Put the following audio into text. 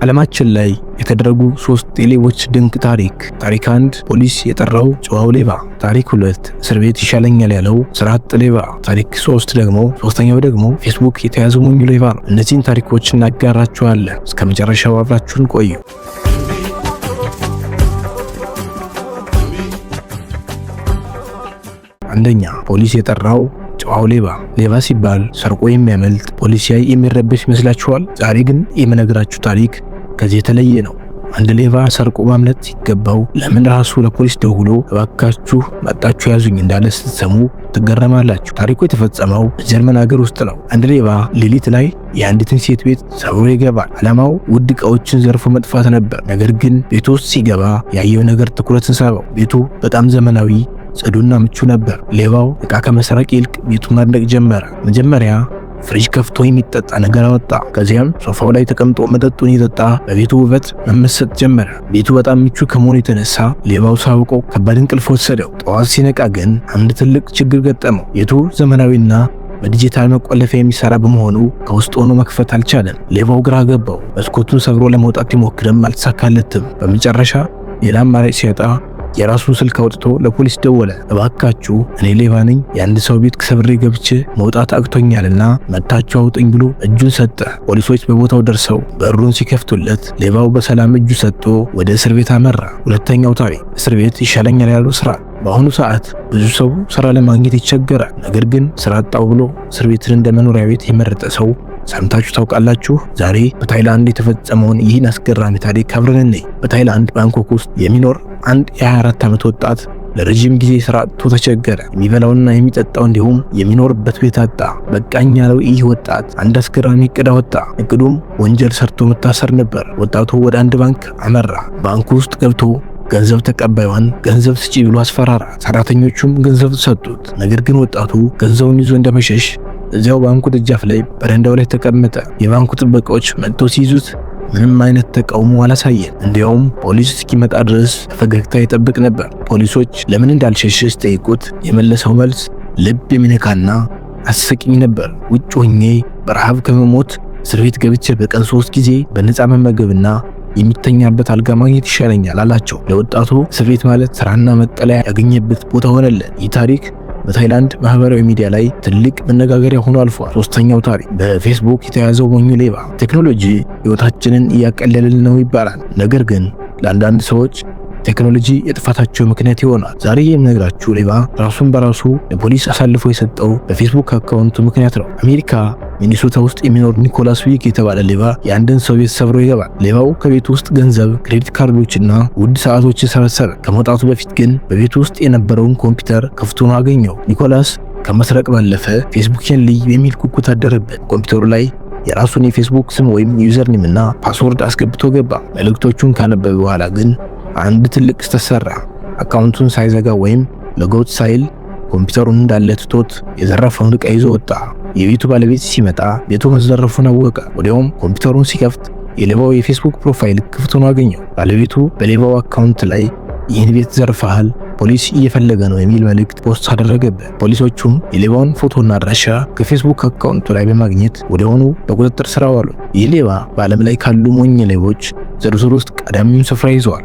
ዓለማችን ላይ የተደረጉ 3 የሌቦች ድንቅ ታሪክ። ታሪክ 1 ፖሊስ የጠራው ጨዋው ሌባ። ታሪክ 2 እስር ቤት ይሻለኛል ያለው ስራ አጥ ሌባ። ታሪክ 3 ደግሞ ሶስተኛው ደግሞ ፌስቡክ የተያዘው ሞኝ ሌባ ነው። እነዚህን ታሪኮች እናጋራችኋለን። እስከ መጨረሻው አብራችሁን ቆዩ። አንደኛ ፖሊስ የጠራው ጨዋው ሌባ። ሌባ ሲባል ሰርቆ የሚያመልጥ ፖሊስ ያይ የሚረበሽ ይመስላችኋል? ዛሬ ግን የምነግራችሁ ታሪክ ከዚህ የተለየ ነው። አንድ ሌባ ሰርቆ ማምለጥ ሲገባው ለምን ራሱ ለፖሊስ ደውሎ እባካችሁ መጣችሁ ያዙኝ እንዳለ ስትሰሙ ትገረማላችሁ። ታሪኩ የተፈጸመው ጀርመን ሀገር ውስጥ ነው። አንድ ሌባ ሌሊት ላይ የአንዲትን ሴት ቤት ሰብሮ ይገባል። ዓላማው ውድ ዕቃዎችን ዘርፎ መጥፋት ነበር። ነገር ግን ቤቱ ውስጥ ሲገባ ያየው ነገር ትኩረትን ሳበው። ቤቱ በጣም ዘመናዊ ጽዱና ምቹ ነበር። ሌባው ዕቃ ከመስረቅ ይልቅ ቤቱን ማድነቅ ጀመረ። መጀመሪያ ፍሪጅ ከፍቶ የሚጠጣ ነገር አወጣ። ከዚያም ሶፋው ላይ ተቀምጦ መጠጡን እየጠጣ በቤቱ ውበት መመሰጥ ጀመረ። ቤቱ በጣም ምቹ ከመሆኑ የተነሳ ሌባው ሳውቆ ከባድ እንቅልፍ ወሰደው። ጠዋት ሲነቃ ግን አንድ ትልቅ ችግር ገጠመው። ቤቱ ዘመናዊና በዲጂታል መቆለፊያ የሚሰራ በመሆኑ ከውስጥ ሆኖ መክፈት አልቻለም። ሌባው ግራ ገባው። መስኮቱን ሰብሮ ለመውጣት ቢሞክርም አልተሳካለትም። በመጨረሻ ሌላ አማራጭ ሲያጣ የራሱን ስልክ አውጥቶ ለፖሊስ ደወለ። እባካችሁ እኔ ሌባ ነኝ፣ የአንድ ሰው ቤት ሰብሬ ገብቼ መውጣት አቅቶኛልና መታችሁ አውጡኝ ብሎ እጁን ሰጠ። ፖሊሶች በቦታው ደርሰው በሩን ሲከፍቱለት ሌባው በሰላም እጁ ሰጥቶ ወደ እስር ቤት አመራ። ሁለተኛው ታሪክ እስር ቤት ይሻለኛል ያለው ስራ። በአሁኑ ሰዓት ብዙ ሰው ስራ ለማግኘት ይቸገራል። ነገር ግን ስራ አጣው ብሎ እስር ቤትን እንደ መኖሪያ ቤት የመረጠ ሰው ሰምታችሁ ታውቃላችሁ? ዛሬ በታይላንድ የተፈጸመውን ይህን አስገራሚ ታሪክ አብረን እንይ። በታይላንድ ባንኮክ ውስጥ የሚኖር አንድ የ24 ዓመት ወጣት ለረጅም ጊዜ ስራ አጥቶ ተቸገረ። የሚበላውና የሚጠጣው እንዲሁም የሚኖርበት ቤት አጣ። በቃኝ ያለው ይህ ወጣት አንድ አስገራሚ እቅድ አወጣ። እቅዱም ወንጀል ሰርቶ መታሰር ነበር። ወጣቱ ወደ አንድ ባንክ አመራ። ባንኩ ውስጥ ገብቶ ገንዘብ ተቀባዩን ገንዘብ ስጪ ብሎ አስፈራራ። ሰራተኞቹም ገንዘብ ሰጡት። ነገር ግን ወጣቱ ገንዘቡን ይዞ እንደመሸሽ እዚያው ባንኩ ደጃፍ ላይ በረንዳው ላይ ተቀመጠ። የባንኩ ጥበቃዎች መጥተው ሲይዙት ምንም አይነት ተቃውሞ አላሳየም። እንዲያውም ፖሊስ እስኪመጣ ድረስ ፈገግታ ይጠብቅ ነበር። ፖሊሶች ለምን እንዳልሸሸ ሲጠይቁት የመለሰው መልስ ልብ የሚነካና አስቂኝ ነበር። ውጭ ሆኜ በረሃብ ከመሞት እስር ቤት ገብቼ በቀን 3 ጊዜ በነፃ መመገብና የሚተኛበት አልጋ ማግኘት ይሻለኛል አላቸው። ለወጣቱ እስር ቤት ማለት ስራና መጠለያ ያገኘበት ቦታ ሆነለት። ይህ ታሪክ በታይላንድ ማህበራዊ ሚዲያ ላይ ትልቅ መነጋገሪያ ሆኖ አልፏል። ሶስተኛው ታሪክ በፌስቡክ የተያዘው ሞኙ ሌባ። ቴክኖሎጂ ህይወታችንን እያቀለልን ነው ይባላል። ነገር ግን ለአንዳንድ ሰዎች ቴክኖሎጂ የጥፋታቸው ምክንያት ይሆናል። ዛሬ የምነግራችሁ ሌባ ራሱን በራሱ ለፖሊስ አሳልፎ የሰጠው በፌስቡክ አካውንቱ ምክንያት ነው። አሜሪካ ሚኒሶታ ውስጥ የሚኖር ኒኮላስ ዊክ የተባለ ሌባ የአንድን ሰው ቤት ሰብሮ ይገባል። ሌባው ከቤቱ ውስጥ ገንዘብ፣ ክሬዲት ካርዶችና ውድ ሰዓቶችን ሰበሰበ። ከመውጣቱ በፊት ግን በቤቱ ውስጥ የነበረውን ኮምፒውተር ክፍት ሆኖ አገኘው። ኒኮላስ ከመስረቅ ባለፈ ፌስቡክን ልይ የሚል ጉጉት አደረበት። ኮምፒውተሩ ላይ የራሱን የፌስቡክ ስም ወይም ዩዘርኔም እና ፓስወርድ አስገብቶ ገባ። መልእክቶቹን ካነበበ በኋላ ግን አንድ ትልቅ ስህተት ሰራ። አካውንቱን ሳይዘጋ ወይም ሎጎት ሳይል ኮምፒውተሩን እንዳለ ትቶት የዘረፈውን ዕቃ ይዞ ወጣ። የቤቱ ባለቤት ሲመጣ ቤቱ መዘረፉን አወቀ። ወዲያውም ኮምፒውተሩን ሲከፍት የሌባው የፌስቡክ ፕሮፋይል ክፍት ሆኖ አገኘው። ባለቤቱ በሌባው አካውንት ላይ ይህን ቤት ዘርፈሃል፣ ፖሊስ እየፈለገ ነው የሚል መልእክት ፖስት አደረገበት። ፖሊሶቹም የሌባውን ፎቶና አድራሻ ከፌስቡክ አካውንቱ ላይ በማግኘት ወዲያውኑ በቁጥጥር ስር አዋሉ። ይህ ሌባ በዓለም ላይ ካሉ ሞኝ ሌቦች ዝርዝር ውስጥ ቀዳሚውን ስፍራ ይዘዋል።